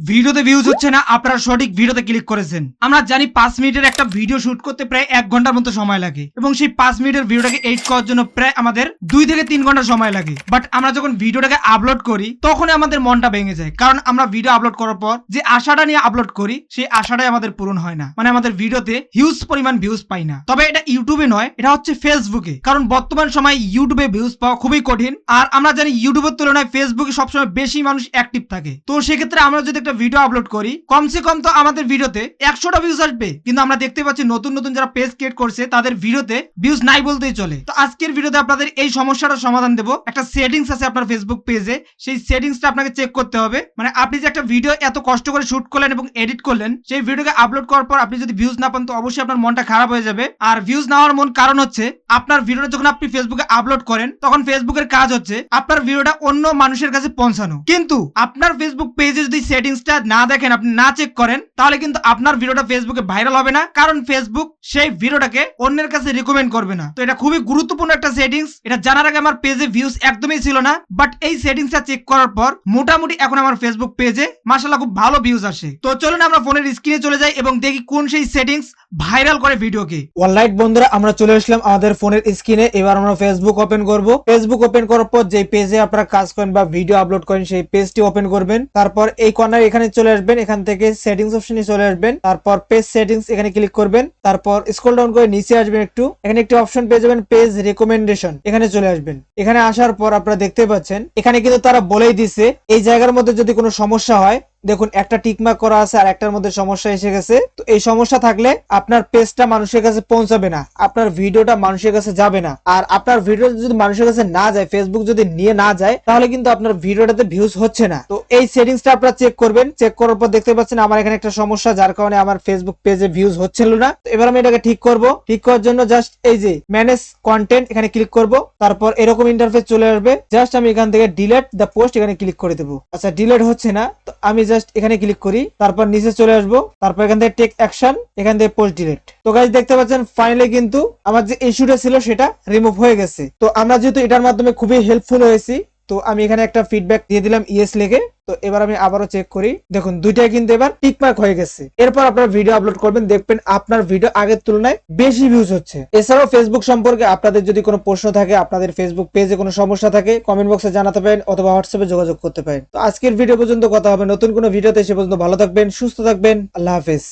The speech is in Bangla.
ভিডিওতে ভিউজ হচ্ছে না, আপনারা সঠিক ভিডিওতে ক্লিক করেছেন। আমরা জানি 5 মিনিটের একটা ভিডিও শুট করতে প্রায় 1 ঘন্টার মতো সময় লাগে এবং সেই 5 মিনিটের ভিডিওটাকে এডিট করার জন্য প্রায় আমাদের 2 থেকে 3 ঘন্টা সময় লাগে। বাট আমরা যখন ভিডিওটাকে আপলোড করি তখনই আমাদের মনটা ভেঙে যায়, কারণ আমরা ভিডিও আপলোড করার পর যে আশাটা নিয়ে আপলোড করি সেই আশাটাই আমাদের পূরণ হয় না, মানে আমাদের ভিডিওতে হিউজ পরিমাণ ভিউজ পাই না। তবে এটা ইউটিউবে নয়, এটা হচ্ছে ফেসবুকে, কারণ বর্তমান সময় ইউটিউবে ভিউজ পাওয়া খুবই কঠিন। আর আমরা জানি ইউটিউবের তুলনায় ফেসবুকে সবসময় বেশি মানুষ অ্যাক্টিভ থাকে। তো সেক্ষেত্রে আমরা যদি একটা ভিডিও আপলোড করি কমসে কম তো আমাদের ভিডিওতে 100টা ভিউজ আসবে, কিন্তু আমরা দেখতে পাচ্ছি নতুন নতুন যারা পেজ ক্রিয়েট করছে তাদের ভিডিওতে ভিউজ নাই বলতেই চলে। তো আজকের ভিডিওতে আপনাদের এই সমস্যাটার সমাধান দেব। একটা সেটিংস আছে আপনার ফেসবুক পেজে, সেই সেটিংসটা আপনাকে চেক করতে হবে। মানে আপনি যে একটা ভিডিও এত কষ্ট করে শুট করলেন এবং এডিট করলেন, সেই ভিডিওকে আপলোড করার পর আপনি যদি ভিউজ না পান তো অবশ্যই আপনার মনটা খারাপ হয়ে যাবে। আর ভিউজ না হওয়ার মূল কারণ হচ্ছে আপনার ভিডিওটা যখন আপনি ফেসবুকে আপলোড করেন তখন ফেসবুকের কাজ হচ্ছে আপনার ভিডিওটা অন্য মানুষের কাছে পৌঁছানো। কিন্তু আপনার ফেসবুক পেজে যদি সেটিংসটা না দেখেন, আপনি না চেক করেন, তাহলে কিন্তু আপনার ভিডিওটা ফেসবুকে ভাইরাল হবে না, কারণ ফেসবুক সেই ভিডিওটাকে অন্যের কাছে রিকমেন্ড করবে না। তো এটা খুবই গুরুত্বপূর্ণ একটা সেটিংস। এটা জানার আগে আমার পেজে ভিউজ একদমই ছিল না, বাট এই সেটিংসটা চেক করার পর মোটামুটি এখন আমার ফেসবুক পেজে মাশাআল্লাহ খুব ভালো ভিউজ আসে। তো চলুন আমরা ফোনের স্ক্রিনে চলে যাই এবং দেখি কোন সেই সেটিংস ভাইরাল করে ভিডিওকে। অলরাইট বন্ধুরা, আমরা চলে আসলাম আমাদের ফোনের স্ক্রিনে। এবার আমরা ফেসবুক ওপেন করব। ফেসবুক ওপেন করার পর যে পেজে আপনারা কাজ করেন বা ভিডিও আপলোড করেন সেই পেজটি ওপেন করবেন। তারপর এই কর্নার এখানে চলে আসবেন, এখান থেকে সেটিংস অপশনে চলে আসবেন। তারপর পেজ সেটিংস এখানে ক্লিক করবেন। তারপর স্ক্রল ডাউন করে নিচে আসবেন একটু, এখানে একটি অপশন পেয়ে যাবেন পেজ রিকমেন্ডেশন, এখানে চলে আসবেন। এখানে আসার পর আপনারা দেখতে পাচ্ছেন এখানে কিন্তু তারা বলেই দিছে এই জায়গার মধ্যে যদি কোনো সমস্যা হয়, দেখুন একটা টিকমার্ক করা আছে আর একটার মধ্যে সমস্যা এসে গেছে। তো এই সমস্যা থাকলে আপনার পেজটা মানুষের কাছে পৌঁছাবে না, আপনার ভিডিওটা মানুষের কাছে যাবে না। আর আপনার ভিডিও যদি মানুষের কাছে না যায়, ফেসবুক যদি নিয়ে না যায়, তাহলে কিন্তু আপনার ভিডিওটাতে ভিউজ হচ্ছে না। তো এই সেটিংসটা আপনারা চেক করবেন। চেক করার পর দেখতে পাচ্ছেন আমার এখানে একটা সমস্যা, যার কারণে আমার ফেসবুক পেজে ভিউজ হচ্ছিল না। তো এবার আমি এটাকে ঠিক করব। ঠিক করার জন্য জাস্ট এই যে ম্যানেজ কন্টেন্ট এখানে ক্লিক করব। তারপর এরকম ইন্টারফেস চলে আসবে। জাস্ট আমি এখান থেকে ডিলিট দ্য পোস্ট এখানে ক্লিক করে দেবো। আচ্ছা, ডিলিট হচ্ছে না, তো আমি জাস্ট এখানে ক্লিক করি। তারপর নিচে চলে আসবো। তারপর এখান থেকে টেক অ্যাকশন, এখান থেকে পোস্ট ডিলিট। তো গাইস দেখতে পাচ্ছেন ফাইনালি কিন্তু আমার যে ইস্যুটা ছিল সেটা রিমুভ হয়ে গেছে। তো আমরা যেহেতু এটার মাধ্যমে খুবই হেল্পফুল হয়েছি, তো আমি এখানে একটা ফিডব্যাক দিয়ে দিলাম ইয়েস লিখে। তো এবার আমি আবারও চেক করি, দেখুন দুইটাই কিন্তু এবার টিকমার্ক হয়ে গেছে। এরপর আপনারা ভিডিও আপলোড করবেন, দেখবেন আপনার ভিডিও আগের তুলনায় বেশি ভিউজ হচ্ছে। এছাড়াও ফেসবুক সম্পর্কে আপনাদের যদি কোনো প্রশ্ন থাকে, আপনাদের ফেসবুক পেজে কোনো সমস্যা থাকে, কমেন্ট বক্সে জানাতে পারেন অথবা হোয়াটসঅ্যাপে যোগাযোগ করতে পারেন। তো আজকের ভিডিও পর্যন্ত কথা হবে নতুন কোনো ভিডিওতে। সে পর্যন্ত ভালো থাকবেন, সুস্থ থাকবেন, আল্লাহ হাফেজ।